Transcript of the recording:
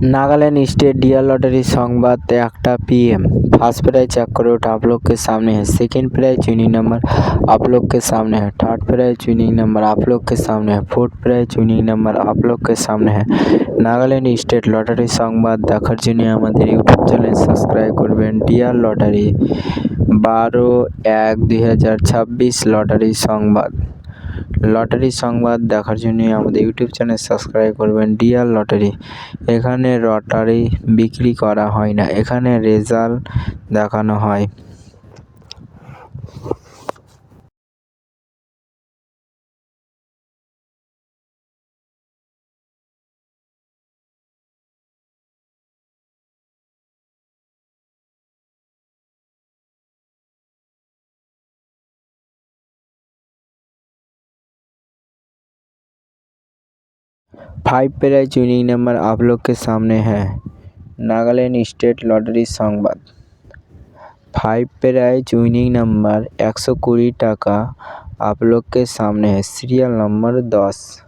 Nagaland state dear lottery संवाद 1 PM। First prize चक्कर आप लोग के सामने है। सेकंड प्राइज विनिंग नंबर आप लोग के सामने है। थर्ड प्राइज विनिंग नंबर आप लोग के सामने है। फोर्थ प्राइज विनिंग नंबर आप लोग के सामने है। नागालैंड स्टेट लॉटरी संवाद देखार जन्य आमादेर यूट्यूब चैनल सबस्क्राइब करबेन। डियर लॉटरी 12/1/2026 लॉटरी संवाद देखार जन्य आमादेर यूट्यूब चैनल सबस्क्राइब करबेन। डियर लॉटरी एखाने लटारी बिक्री करा हय ना, एखाने रेजाल्ट देखानो हय। फाइव प्राइज विनिंग नंबर आप लोग के सामने है। नागालैंड स्टेट लॉटरी संवाद 5 प्राइज विनिंग नंबर 120 टाका आप लोग के सामने है। Serial number 10।